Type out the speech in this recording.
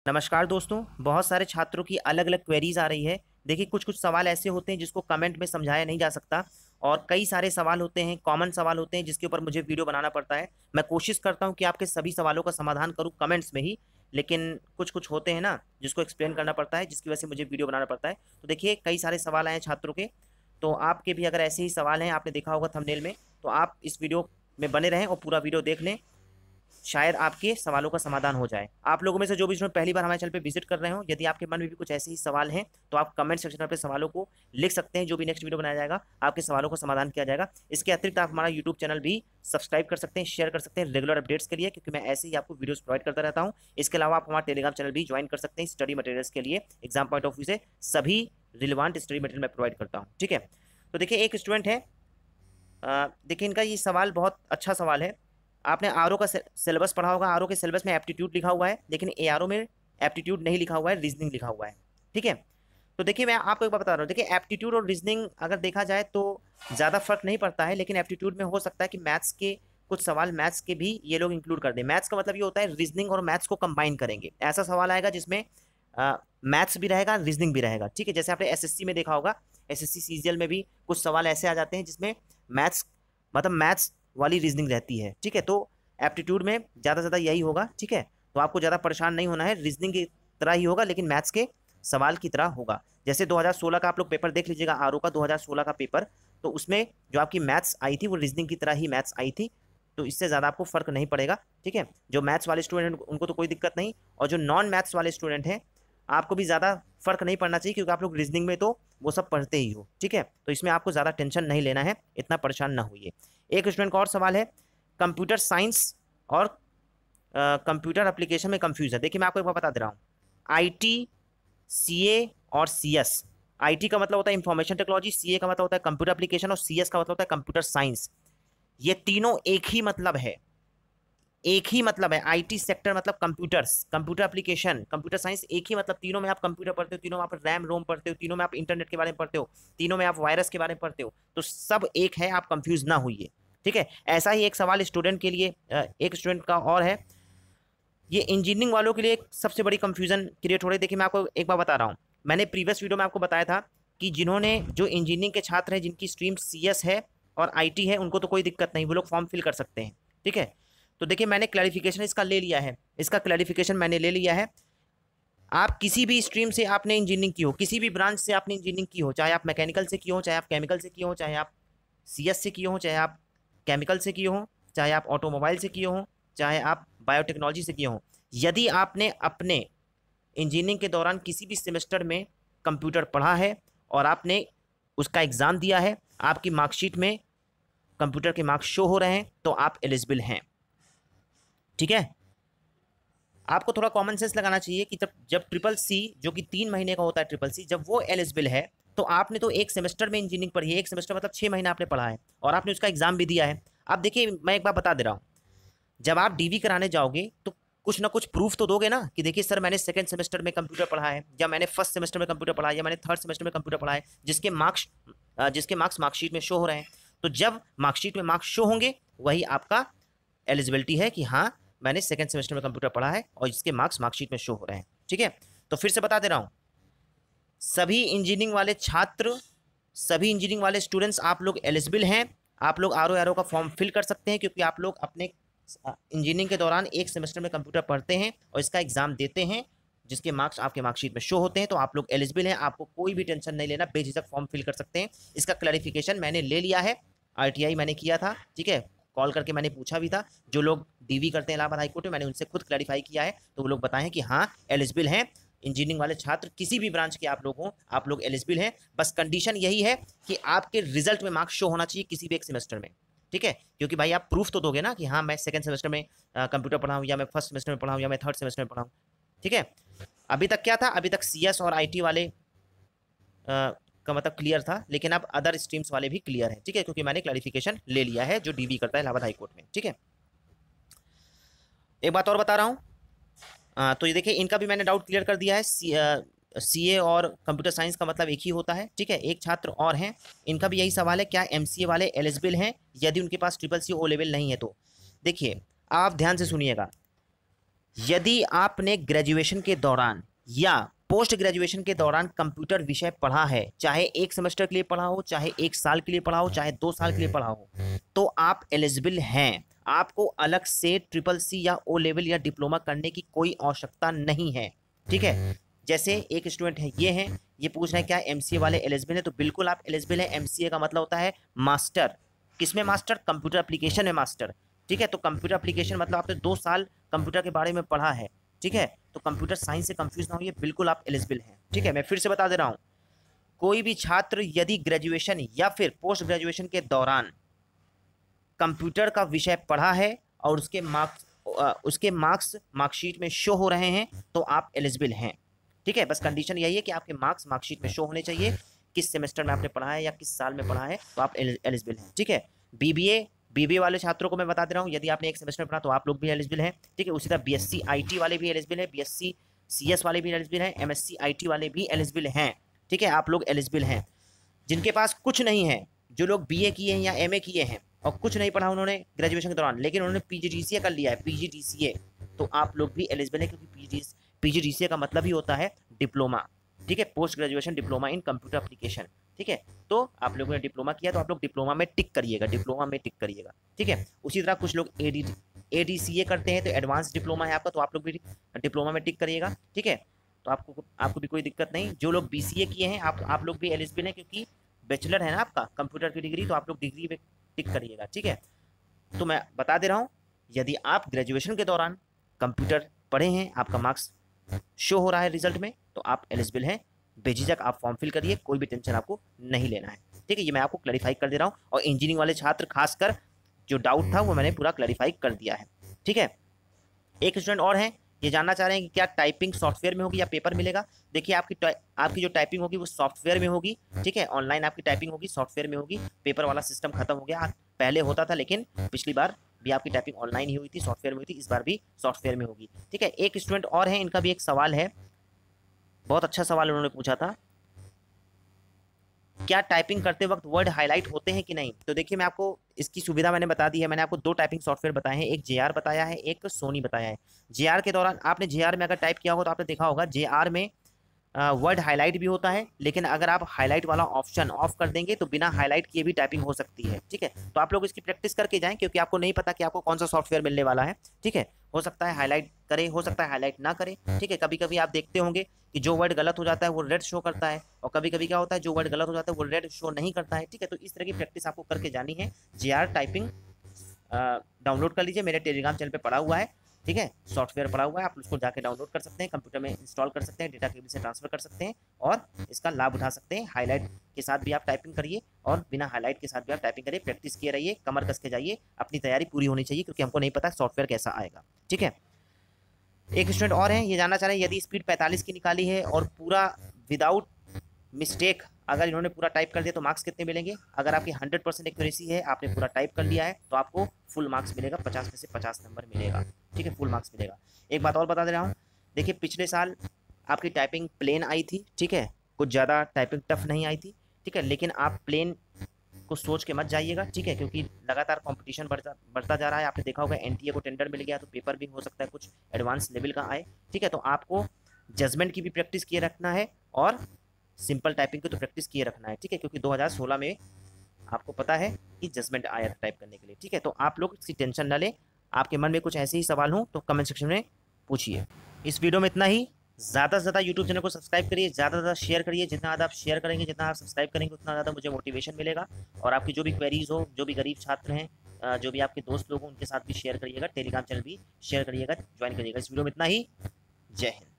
नमस्कार दोस्तों। बहुत सारे छात्रों की अलग अलग क्वेरीज आ रही है। देखिए, कुछ कुछ सवाल ऐसे होते हैं जिसको कमेंट में समझाया नहीं जा सकता, और कई सारे सवाल होते हैं, कॉमन सवाल होते हैं जिसके ऊपर मुझे वीडियो बनाना पड़ता है। मैं कोशिश करता हूं कि आपके सभी सवालों का समाधान करूं कमेंट्स में ही, लेकिन कुछ कुछ होते हैं ना जिसको एक्सप्लेन करना पड़ता है, जिसकी वजह से मुझे वीडियो बनाना पड़ता है। तो देखिए, कई सारे सवाल आए हैं छात्रों के, तो आपके भी अगर ऐसे ही सवाल हैं, आपने देखा होगा थंबनेल में, तो आप इस वीडियो में बने रहें और पूरा वीडियो देख लें। शायद आपके सवालों का समाधान हो जाए। आप लोगों में से जो भी इसमें पहली बार हमारे चैनल पे विजिट कर रहे हो, यदि आपके मन में भी कुछ ऐसे ही सवाल हैं तो आप कमेंट सेक्शन में अपने सवालों को लिख सकते हैं। जो भी नेक्स्ट वीडियो बनाया जाएगा आपके सवालों का समाधान किया जाएगा। इसके अतिरिक्त आप हमारा यूट्यूब चैनल भी सब्सक्राइब कर सकते हैं, शेयर कर सकते हैं रेगुलर अपडेट्स के लिए, क्योंकि मैं ऐसे ही आपको वीडियोस प्रोवाइड करता रहता हूँ। इसके अलावा आप हमारा टेलीग्राम चैनल भी ज्वाइन कर सकते हैं स्टडी मटेरियल्स के लिए। एग्जाम पॉइंट ऑफ व्यू से सभी रिलेवेंट स्टडी मटेरियल मैं प्रोवाइड करता हूँ। ठीक है, तो देखिए, एक स्टूडेंट है, देखिए इनका ये सवाल बहुत अच्छा सवाल है। आपने आरओ का सिलेबस पढ़ा होगा। आरओ के सिलेबस में एप्टीट्यूड लिखा हुआ है, लेकिन एआरओ में एप्टीट्यूड नहीं लिखा हुआ है, रीजनिंग लिखा हुआ है। ठीक है, तो देखिए, मैं आपको एक बार बता रहा हूँ। देखिए, एप्टीट्यूड और रीजनिंग अगर देखा जाए तो ज़्यादा फर्क नहीं पड़ता है, लेकिन एप्टीट्यूड में हो सकता है कि मैथ्स के कुछ सवाल मैथ्स के भी ये लोग इंक्लूड कर दें। मैथ्स का मतलब ये होता है रीजनिंग और मैथ्स को कंबाइन करेंगे। ऐसा सवाल आएगा जिसमें मैथ्स भी रहेगा, रीजनिंग भी रहेगा। ठीक है, जैसे आपने एसएससी में देखा होगा, एसएससी सीजीएल में भी कुछ सवाल ऐसे आ जाते हैं जिसमें मैथ्स मतलब मैथ्स वाली रीजनिंग रहती है। ठीक है, तो एप्टीट्यूड में ज़्यादा से ज़्यादा यही होगा। ठीक है, तो आपको ज़्यादा परेशान नहीं होना है, रीजनिंग की तरह ही होगा, लेकिन मैथ्स के सवाल की तरह होगा। जैसे 2016 का आप लोग पेपर देख लीजिएगा, आरओ का 2016 का पेपर, तो उसमें जो आपकी मैथ्स आई थी वो रीजनिंग की तरह ही मैथ्स आई थी, तो इससे ज़्यादा आपको फर्क नहीं पड़ेगा। ठीक है, जो मैथ्स वाले स्टूडेंट उनको तो कोई दिक्कत नहीं, और जो नॉन मैथ्स वाले स्टूडेंट हैं आपको भी ज़्यादा फर्क नहीं पड़ना चाहिए, क्योंकि आप लोग रीजनिंग में तो वो सब पढ़ते ही हो। ठीक है, तो इसमें आपको ज़्यादा टेंशन नहीं लेना है, इतना परेशान ना होइए। एक स्टूडेंट का और सवाल है, कंप्यूटर साइंस और कंप्यूटर एप्लीकेशन में कंफ्यूज है। देखिए, मैं आपको एक बार बता दे रहा हूँ। आईटी, सीए और सीएस। आईटी का मतलब होता है इंफॉर्मेशन टेक्नोलॉजी, सीए का मतलब होता है कंप्यूटर एप्लीकेशन, और सीएस का मतलब होता है कंप्यूटर साइंस। ये तीनों एक ही मतलब है, एक ही मतलब है। आईटी सेक्टर मतलब computers, computer application, computer science, एक ही मतलब। तीनों में आप कंप्यूटर पढ़ते हो, तीनों में आप रैम रोम पढ़ते हो, तीनों में आप इंटरनेट के बारे में पढ़ते हो, तीनों में आप वायरस के बारे में पढ़ते हो, तो सब एक है, आप कंफ्यूज ना होइए। ठीक है, ऐसा ही एक सवाल स्टूडेंट के लिए, एक स्टूडेंट का और है। ये इंजीनियरिंग वालों के लिए एक सबसे बड़ी कंफ्यूजन क्रिएट हो रही है। देखिए, मैं आपको एक बार बता रहा हूँ। मैंने प्रीवियस वीडियो में आपको बताया था कि जिन्होंने जो इंजीनियरिंग के छात्र हैं जिनकी स्ट्रीम सीएस है और आईटी है, उनको तो कोई दिक्कत नहीं, वो लोग फॉर्म फिल कर सकते हैं। ठीक है, तो देखिए, मैंने क्लैरिफिकेशन इसका ले लिया है, इसका क्लैरिफिकेशन मैंने ले लिया है। आप किसी भी स्ट्रीम से आपने इंजीनियरिंग की हो, किसी भी ब्रांच से आपने इंजीनियरिंग की हो, चाहे आप मैकेनिकल से की हो, चाहे आप केमिकल से की हो, चाहे आप सीएस से किए हो, चाहे आप केमिकल से किए हो, चाहे आप ऑटोमोबाइल से किए हो, चाहे आप बायोटेक्नोलॉजी से किए हो, यदि आपने अपने इंजीनियरिंग के दौरान किसी भी सेमेस्टर में कंप्यूटर पढ़ा है और आपने उसका एग्ज़ाम दिया है, आपकी मार्कशीट में कंप्यूटर के मार्क्स शो हो रहे हैं, तो आप एलिजिबल हैं। ठीक है, आपको थोड़ा कॉमन सेंस लगाना चाहिए कि जब जब ट्रिपल सी, जो कि 3 महीने का होता है ट्रिपल सी, जब वो एलिजिबल है, तो आपने तो एक सेमेस्टर में इंजीनियरिंग पढ़ी है। एक सेमेस्टर मतलब 6 महीना आपने पढ़ा है, और आपने उसका एग्जाम भी दिया है। अब देखिए, मैं एक बार बता दे रहा हूँ, जब आप डीवी कराने जाओगे तो कुछ ना कुछ प्रूफ तो दोगे ना, कि देखिए सर, मैंने सेकंड सेमेस्टर में कंप्यूटर पढ़ा है, या मैंने फर्स्ट सेमेस्टर में कंप्यूटर पढ़ा है, या मैंने थर्ड सेमेस्टर में कंप्यूटर पढ़ा है, जिसके मार्क्स मार्कशीट में शो हो रहे हैं। तो जब मार्कशीट में मार्क्स शो होंगे, वही आपका एलिजिबिलिटी है कि हाँ, मैंने सेकंड सेमेस्टर में कंप्यूटर पढ़ा है और इसके मार्क्स मार्कशीट में शो हो रहे हैं। ठीक है, तो फिर से बता दे रहा हूँ, सभी इंजीनियरिंग वाले छात्र, सभी इंजीनियरिंग वाले स्टूडेंट्स, आप लोग एलिजिबल हैं। आप लोग आरओ का फॉर्म फिल कर सकते हैं, क्योंकि आप लोग अपने इंजीनियरिंग के दौरान एक सेमेस्टर में कंप्यूटर पढ़ते हैं और इसका एग्जाम देते हैं, जिसके मार्क्स आपके मार्कशीट में शो होते हैं, तो आप लोग एलिजिबल हैं। आपको कोई भी टेंशन नहीं लेना, बेझिझक फॉर्म फिल कर सकते हैं। इसका क्लैरिफिकेशन मैंने ले लिया है, आरटीआई मैंने किया था। ठीक है, कॉल करके मैंने पूछा भी था, जो लोग डीवी करते हैं इलाहाबाद हाईकोर्ट में, मैंने उनसे खुद क्लैरिफाई किया है, तो वो लोग बताएं कि हाँ, एलिजिबल हैं। इंजीनियरिंग वाले छात्र किसी भी ब्रांच के आप लोग हों, आप लोग एलिजिबल हैं। बस कंडीशन यही है कि आपके रिजल्ट में मार्क्स शो होना चाहिए किसी भी एक सेमेस्टर में। ठीक है, क्योंकि भाई आप प्रूफ तो दोगे ना कि हाँ, मैं सेकंड सेमेस्टर में कंप्यूटर पढ़ा हूँ, या मैं फर्स्ट सेमेस्टर में पढ़ा हूँ, या मैं थर्ड सेमेस्टर में पढ़ा हूँ। ठीक है, अभी तक क्या था, अभी तक सीएस और आईटी वाले का मतलब क्लियर था, लेकिन अब अदर स्ट्रीम्स वाले भी क्लियर हैं। ठीक है, क्योंकि मैंने क्लैरिफिकेशन ले लिया है, जो डीबी करता है इलाहाबाद हाईकोर्ट में। ठीक है, एक बात और बता रहा हूँ, तो ये देखिए, इनका भी मैंने डाउट क्लियर कर दिया है। सीए और कंप्यूटर साइंस का मतलब एक ही होता है। ठीक है, एक छात्र और हैं, इनका भी यही सवाल है, क्या एमसीए वाले एलिजिबल हैं यदि उनके पास ट्रिपल सी ओ लेवल नहीं है तो। देखिए, आप ध्यान से सुनिएगा, यदि आपने ग्रेजुएशन के दौरान या पोस्ट ग्रेजुएशन के दौरान कंप्यूटर विषय पढ़ा है, चाहे 1 सेमेस्टर के लिए पढ़ा हो, चाहे 1 साल के लिए पढ़ा हो, चाहे 2 साल के लिए पढ़ा हो, तो आप एलिजिबल हैं। आपको अलग से ट्रिपल सी या ओ लेवल या डिप्लोमा करने की कोई आवश्यकता नहीं है। ठीक है, जैसे एक स्टूडेंट है, ये पूछ रहे हैं क्या एमसीए वाले एलिजिबल है, तो बिल्कुल आप एलिजिबल है। एमसीए का मतलब होता है मास्टर। किसमें मास्टर? कंप्यूटर एप्लीकेशन में मास्टर। ठीक है, तो कंप्यूटर एप्लीकेशन मतलब आपने 2 साल कंप्यूटर के बारे में पढ़ा है। ठीक है, तो कंप्यूटर साइंस से कंफ्यूज ना होइए, बिल्कुल आप एलिजिबल हैं। ठीक है, मैं फिर से बता दे रहा हूँ, कोई भी छात्र यदि ग्रेजुएशन या फिर पोस्ट ग्रेजुएशन के दौरान कंप्यूटर का विषय पढ़ा है और उसके मार्क्स मार्कशीट में शो हो रहे हैं, तो आप एलिजिबल हैं। ठीक है, बस कंडीशन यही है कि आपके मार्क्स मार्कशीट में शो होने चाहिए, किस सेमेस्टर में आपने पढ़ा है या किस साल में पढ़ा है, तो आप एलिजिबल हैं। ठीक है, बीबीए वाले छात्रों को मैं बता दे रहा हूँ, यदि आपने 1 सेमेस्टर में पढ़ा तो आप लोग भी एलिजिबल हैं। ठीक है, उसी तरह बीएससी आईटी वाले भी एलिजिबल हैं, बीएससी सीएस वाले भी एलिजिबल हैं, एमएससी आईटी वाले भी एलिजिबल हैं। ठीक है, आप लोग एलिजिबल हैं। जिनके पास कुछ नहीं है, जो लोग बीए किए हैं या एमए किए हैं और कुछ नहीं पढ़ा उन्होंने ग्रेजुएशन के दौरान, लेकिन उन्होंने पीजीडीसीए कर लिया है, पीजीडीसीए, तो आप लोग भी एलिजिबल हैं, क्योंकि पीजीडीसीए का मतलब ही होता है डिप्लोमा। ठीक है, post graduation diploma in computer application. ठीक है, तो आप लोगों ने डिप्लोमा किया तो आप लोग डिप्लोमा में टिक करिएगा, डिप्लोमा में टिक करिएगा। ठीक है, उसी तरह कुछ लोग एडीसीए करते हैं, तो एडवांस डिप्लोमा है आपका, तो आप लोग भी डिप्लोमा में टिक करिएगा। ठीक है, तो आपको भी कोई दिक्कत नहीं। जो लोग बीसीए किए हैं आप लोग भी एलिजिबल हैं, क्योंकि बैचलर है ना आपका कंप्यूटर की डिग्री, तो आप लोग डिग्री में टिक करिएगा। ठीक है, तो मैं बता दे रहा हूँ, यदि आप ग्रेजुएशन के दौरान कंप्यूटर पढ़े हैं, आपका मार्क्स शो हो रहा है रिजल्ट में, तो आप एलिजिबल हैं। बेझिझक आप फॉर्म फिल करिए, कोई भी टेंशन आपको नहीं लेना है। ठीक है, ये मैं आपको क्लैरिफाई कर दे रहा हूँ, और इंजीनियरिंग वाले छात्र खासकर जो डाउट था वो मैंने पूरा क्लैरिफाई कर दिया है। ठीक है, एक स्टूडेंट और हैं, ये जानना चाह रहे हैं कि क्या टाइपिंग सॉफ्टवेयर में होगी या पेपर मिलेगा। देखिए, आपकी जो टाइपिंग होगी वो सॉफ्टवेयर में होगी। ठीक है, ऑनलाइन आपकी टाइपिंग होगी, सॉफ्टवेयर में होगी। पेपर वाला सिस्टम खत्म हो गया, पहले होता था, लेकिन पिछली बार भी आपकी टाइपिंग ऑनलाइन ही हुई थी, सॉफ्टवेयर में हुई थी, इस बार भी सॉफ्टवेयर में होगी। ठीक है, एक स्टूडेंट और है, इनका भी एक सवाल है, बहुत अच्छा सवाल उन्होंने पूछा था, क्या टाइपिंग करते वक्त वर्ड हाईलाइट होते हैं कि नहीं। तो देखिए, मैं आपको इसकी सुविधा मैंने बता दी है। मैंने आपको 2 टाइपिंग सॉफ्टवेयर बताए हैं, एक जेआर बताया है, एक सोनी बताया है। जेआर के दौरान आपने जेआर में अगर टाइप किया होगा तो आपने देखा होगा जेआर में वर्ड हाईलाइट भी होता है, लेकिन अगर आप हाईलाइट वाला ऑप्शन ऑफ कर देंगे तो बिना हाईलाइट किए भी टाइपिंग हो सकती है। ठीक है, तो आप लोग इसकी प्रैक्टिस करके जाएं, क्योंकि आपको नहीं पता कि आपको कौन सा सॉफ्टवेयर मिलने वाला है। ठीक है, हो सकता है हाईलाइट करे, हो सकता है हाईलाइट ना करे। ठीक है, कभी कभी आप देखते होंगे कि जो वर्ड गलत हो जाता है वो रेड शो करता है, और कभी कभी क्या होता है, जो वर्ड गलत हो जाता है वो रेड शो नहीं करता है। ठीक है, तो इस तरह की प्रैक्टिस आपको करके जानी है। जेआर टाइपिंग डाउनलोड कर लीजिए, मेरे टेलीग्राम चैनल पे पड़ा हुआ है। ठीक है, सॉफ्टवेयर पड़ा हुआ है, आप उसको जाके डाउनलोड कर सकते हैं, कंप्यूटर में इंस्टॉल कर सकते हैं, डेटा केबल से ट्रांसफर कर सकते हैं और इसका लाभ उठा सकते हैं। हाईलाइट के साथ भी आप टाइपिंग करिए और बिना हाईलाइट के साथ भी आप टाइपिंग करिए, प्रैक्टिस किए रहिए, कमर कस के जाइए, अपनी तैयारी पूरी होनी चाहिए, क्योंकि हमको नहीं पता सॉफ्टवेयर कैसा आएगा। ठीक है, एक स्टूडेंट और हैं, ये जानना चाह रहे हैं, यदि स्पीड 45 की निकाली है और पूरा विदाउट मिस्टेक अगर इन्होंने पूरा टाइप कर दिया तो मार्क्स कितने मिलेंगे। अगर आपकी 100% एक्यूरेसी है, आपने पूरा टाइप कर लिया है, तो आपको फुल मार्क्स मिलेगा, 50 में से 50 नंबर मिलेगा। ठीक है, फुल मार्क्स मिलेगा। एक बात और बता दे रहा हूँ, देखिए पिछले साल आपकी टाइपिंग प्लेन आई थी। ठीक है, कुछ ज़्यादा टाइपिंग टफ नहीं आई थी। ठीक है, लेकिन आप प्लेन को सोच के मत जाइएगा। ठीक है, क्योंकि लगातार कंपटीशन बढ़ता जा रहा है। आपने देखा होगा एनटीए को टेंडर मिल गया, तो पेपर भी हो सकता है कुछ एडवांस लेवल का आए। ठीक है, तो आपको जजमेंट की भी प्रैक्टिस किए रखना है और सिंपल टाइपिंग की तो प्रैक्टिस किए रखना है। ठीक है, क्योंकि 2016 में आपको पता है कि जजमेंट आया था टाइप करने के लिए। ठीक है, तो आप लोग इसकी टेंशन ना लें। आपके मन में कुछ ऐसे ही सवाल हों तो कमेंट सेक्शन में पूछिए। इस वीडियो में इतना ही। ज़्यादा से ज़्यादा यूट्यूब चैनल को सब्सक्राइब करिए, ज़्यादा से ज़्यादा शेयर करिए। जितना ज़्यादा आप शेयर करेंगे, जितना आप सब्सक्राइब करेंगे, उतना ज़्यादा मुझे मोटिवेशन मिलेगा। और आपकी जो भी क्वेरीज हो, जो भी गरीब छात्र हैं, जो भी आपके दोस्त लोग हों, उनके साथ भी शेयर करिएगा। टेलीग्राम चैनल भी शेयर करिएगा, ज्वाइन करिएगा। इस वीडियो में इतना ही। जय हिंद।